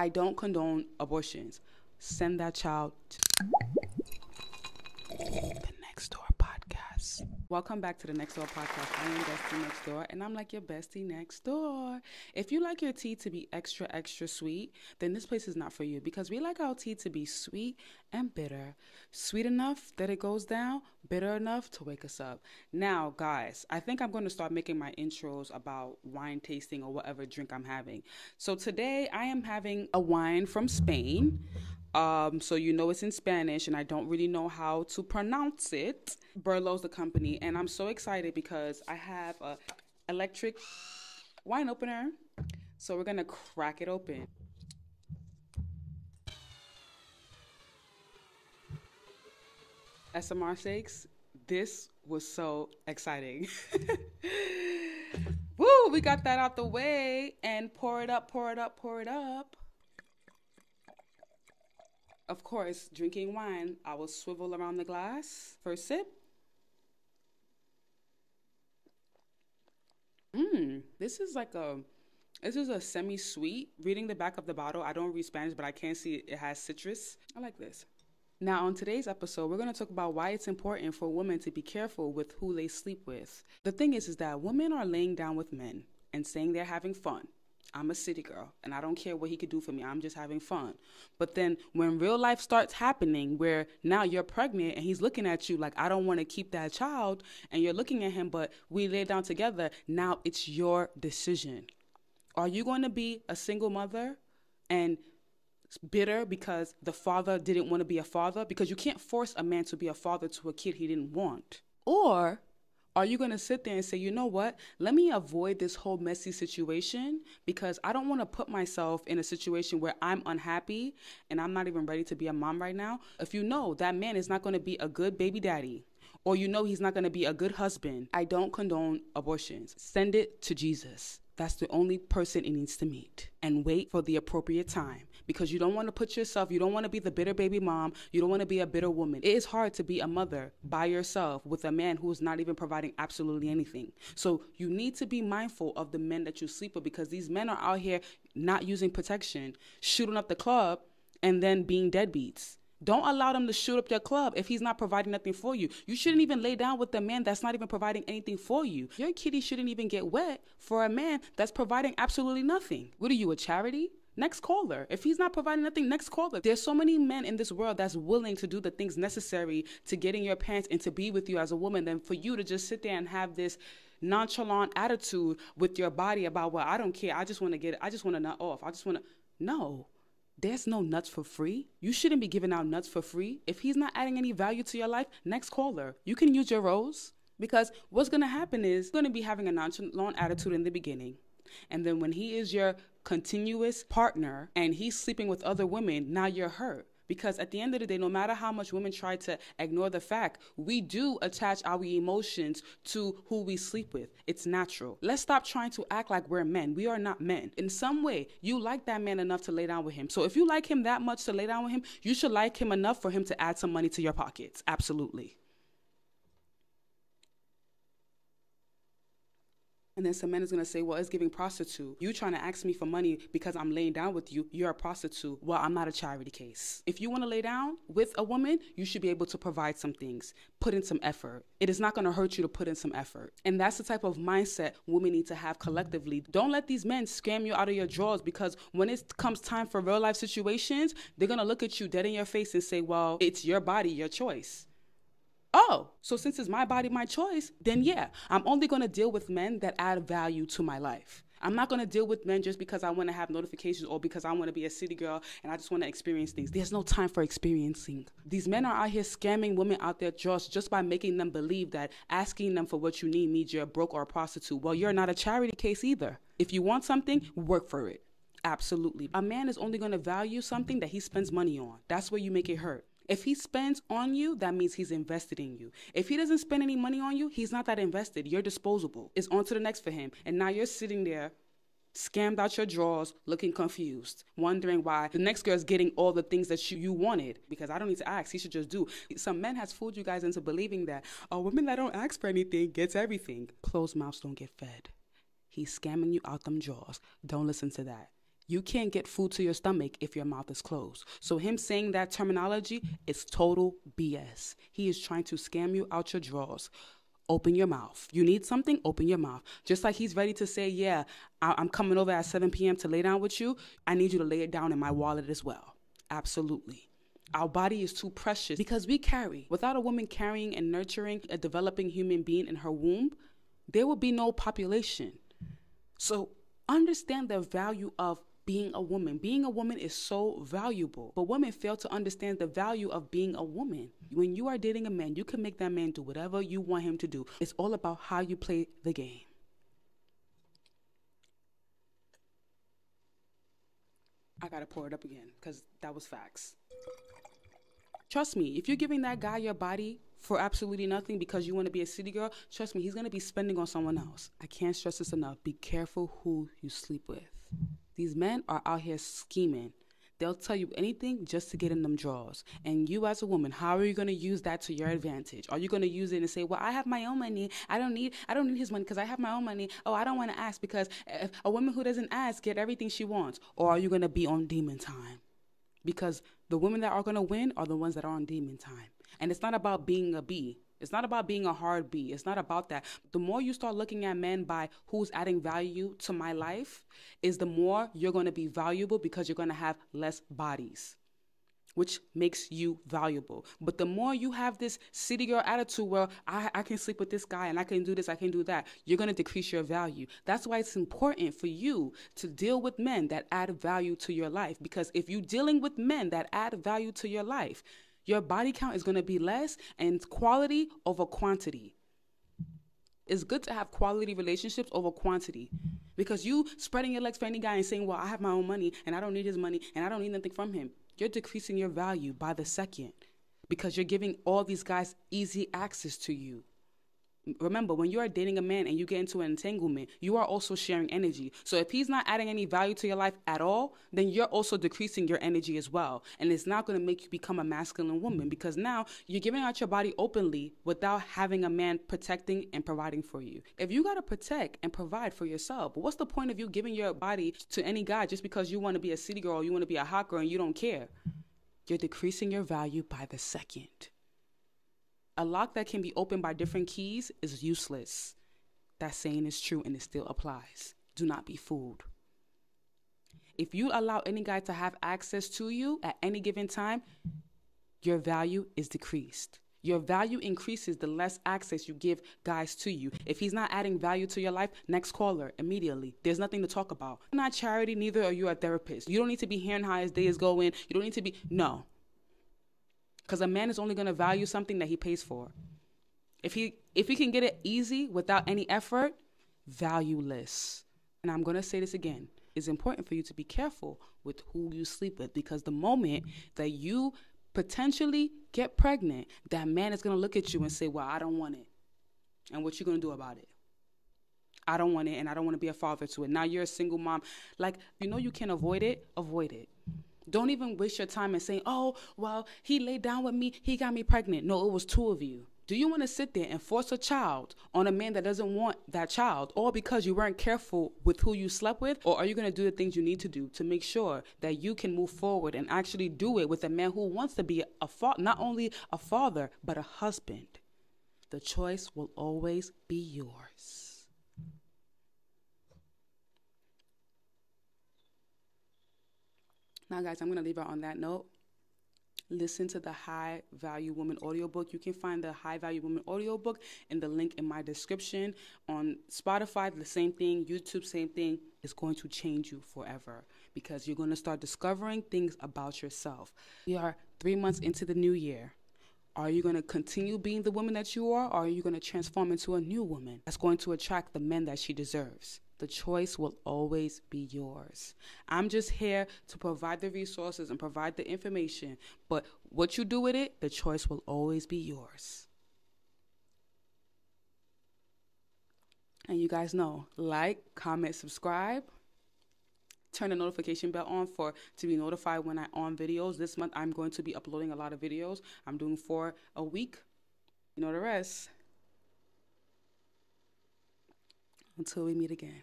I don't condone abortions. Send that child to the Next Door podcast. Welcome back to the Next Door podcast. I am Bestie Next Door, and I'm like your bestie next door. If you like your tea to be extra, extra sweet, then this place is not for you, because we like our tea to be sweet and bitter. Sweet enough that it goes down, bitter enough to wake us up. Now, guys, I think I'm going to start making my intros about wine tasting or whatever drink I'm having. So today I am having a wine from Spain. So you know it's in Spanish, and I don't really know how to pronounce it. Burlo's the company, and I'm so excited because I have a electric wine opener. So we're gonna crack it open. SMR sakes, this was so exciting. Woo, we got that out the way, and pour it up, pour it up, pour it up. Of course, drinking wine, I will swivel around the glass. First sip. This is a semi-sweet. Reading the back of the bottle, I don't read Spanish, but I can see it has citrus. I like this. Now, on today's episode, we're going to talk about why it's important for women to be careful with who they sleep with. The thing is that women are laying down with men and saying they're having fun. I'm a city girl, and I don't care what he could do for me. I'm just having fun. But then when real life starts happening, where now you're pregnant and he's looking at you like, I don't want to keep that child, and you're looking at him, but we lay down together, now it's your decision. Are you going to be a single mother and bitter because the father didn't want to be a father? Because you can't force a man to be a father to a kid he didn't want. Or are you going to sit there and say, you know what, let me avoid this whole messy situation because I don't want to put myself in a situation where I'm unhappy and I'm not even ready to be a mom right now? If you know that man is not going to be a good baby daddy, or you know he's not going to be a good husband, I don't condone abortions. Send it to Jesus. That's the only person it needs to meet. And wait for the appropriate time, because you don't want to put yourself, you don't want to be the bitter baby mom. You don't want to be a bitter woman. It is hard to be a mother by yourself with a man who's not even providing absolutely anything. So you need to be mindful of the men that you sleep with, because these men are out here not using protection, shooting up the club, and then being deadbeats. Don't allow them to shoot up your club if he's not providing nothing for you. You shouldn't even lay down with a man that's not even providing anything for you. Your kitty shouldn't even get wet for a man that's providing absolutely nothing. What are you, a charity? Next caller. If he's not providing nothing, next caller. There's so many men in this world that's willing to do the things necessary to get in your pants and to be with you as a woman, than for you to just sit there and have this nonchalant attitude with your body about, well, I don't care. I just want to nut off. No. There's no nuts for free. You shouldn't be giving out nuts for free. If he's not adding any value to your life, next caller. You can use your rose, because what's going to happen is you're going to be having a nonchalant attitude in the beginning. And then when he is your continuous partner and he's sleeping with other women, now you're hurt. Because at the end of the day, no matter how much women try to ignore the fact, we do attach our emotions to who we sleep with. It's natural. Let's stop trying to act like we're men. We are not men. In some way, you like that man enough to lay down with him. So if you like him that much to lay down with him, you should like him enough for him to add some money to your pockets. Absolutely. And then some man is going to say, well, it's giving prostitute. You trying to ask me for money because I'm laying down with you. You're a prostitute. Well, I'm not a charity case. If you want to lay down with a woman, you should be able to provide some things. Put in some effort. It is not going to hurt you to put in some effort. And that's the type of mindset women need to have collectively. Don't let these men scam you out of your drawers, because when it comes time for real life situations, they're going to look at you dead in your face and say, well, it's your body, your choice. Oh, so since it's my body, my choice, then yeah, I'm only going to deal with men that add value to my life. I'm not going to deal with men just because I want to have notifications or because I want to be a city girl and I just want to experience things. There's no time for experiencing. These men are out here scamming women out there just by making them believe that asking them for what you need means you're broke or a prostitute. Well, you're not a charity case either. If you want something, work for it. Absolutely. A man is only going to value something that he spends money on. That's where you make it hurt. If he spends on you, that means he's invested in you. If he doesn't spend any money on you, he's not that invested. You're disposable. It's on to the next for him. And now you're sitting there, scammed out your drawers, looking confused, wondering why the next girl's getting all the things that you wanted. Because I don't need to ask. He should just do. Some men has fooled you guys into believing that a woman that don't ask for anything gets everything. Closed mouths don't get fed. He's scamming you out them drawers. Don't listen to that. You can't get food to your stomach if your mouth is closed. So him saying that terminology is total BS. He is trying to scam you out your drawers. Open your mouth. You need something, open your mouth. Just like he's ready to say, yeah, I'm coming over at 7 p.m. to lay down with you. I need you to lay it down in my wallet as well. Absolutely. Our body is too precious because we carry. Without a woman carrying and nurturing a developing human being in her womb, there will be no population. So understand the value of being a woman. Being a woman is so valuable, but women fail to understand the value of being a woman. When you are dating a man, you can make that man do whatever you want him to do. It's all about how you play the game. I gotta pour it up again because that was facts. Trust me, if you're giving that guy your body for absolutely nothing because you want to be a city girl, trust me, he's going to be spending on someone else. I can't stress this enough. Be careful who you sleep with. These men are out here scheming. They'll tell you anything just to get in them drawers. And you as a woman, how are you going to use that to your advantage? Are you going to use it and say, well, I have my own money. I don't need his money because I have my own money. Oh, I don't want to ask because if a woman who doesn't ask get everything she wants. Or are you going to be on demon time? Because the women that are going to win are the ones that are on demon time. And it's not about being a B. It's not about being a hard B. It's not about that. The more you start looking at men by who's adding value to my life is the more you're going to be valuable because you're going to have less bodies, which makes you valuable. But the more you have this city girl attitude where I can sleep with this guy and I can do this, I can do that, you're going to decrease your value. That's why it's important for you to deal with men that add value to your life. Because if you're dealing with men that add value to your life, your body count is going to be less and quality over quantity. It's good to have quality relationships over quantity. Because you spreading your legs for any guy and saying, well, I have my own money and I don't need his money and I don't need nothing from him. You're decreasing your value by the second because you're giving all these guys easy access to you. Remember, when you are dating a man and you get into an entanglement, you are also sharing energy. So if he's not adding any value to your life at all, then you're also decreasing your energy as well. And it's not going to make you become a masculine woman because now you're giving out your body openly without having a man protecting and providing for you. If you got to protect and provide for yourself, what's the point of you giving your body to any guy just because you want to be a city girl or you want to be a hot girl and you don't care? You're decreasing your value by the second. A lock that can be opened by different keys is useless. That saying is true and it still applies. Do not be fooled. If you allow any guy to have access to you at any given time, your value is decreased. Your value increases the less access you give guys to you. If he's not adding value to your life, next caller, immediately. There's nothing to talk about. You're not charity, neither are you a therapist. You don't need to be hearing how his days go in. You don't need to be, no. Because a man is only going to value something that he pays for. If he can get it easy without any effort, valueless. And I'm going to say this again. It's important for you to be careful with who you sleep with because the moment that you potentially get pregnant, that man is going to look at you and say, well, I don't want it. And what you going to do about it? I don't want it and I don't want to be a father to it. Now you're a single mom. Like, you can avoid it, avoid it. Don't even waste your time in saying, oh, well, he laid down with me. He got me pregnant. No, it was two of you. Do you want to sit there and force a child on a man that doesn't want that child, all because you weren't careful with who you slept with? Or are you going to do the things you need to do to make sure that you can move forward and actually do it with a man who wants to be not only a father, but a husband? The choice will always be yours. Now, guys, I'm going to leave it on that note. Listen to the High Value Woman audiobook. You can find the High Value Woman audiobook in the link in my description. On Spotify, the same thing. YouTube, same thing. It's going to change you forever because you're going to start discovering things about yourself. We are 3 months into the new year. Are you going to continue being the woman that you are, or are you going to transform into a new woman that's going to attract the men that she deserves? The choice will always be yours. I'm just here to provide the resources and provide the information. But what you do with it, the choice will always be yours. And you guys know, like, comment, subscribe. Turn the notification bell on to be notified when I on videos. This month, I'm going to be uploading a lot of videos. I'm doing 4 a week. You know the rest. Until we meet again.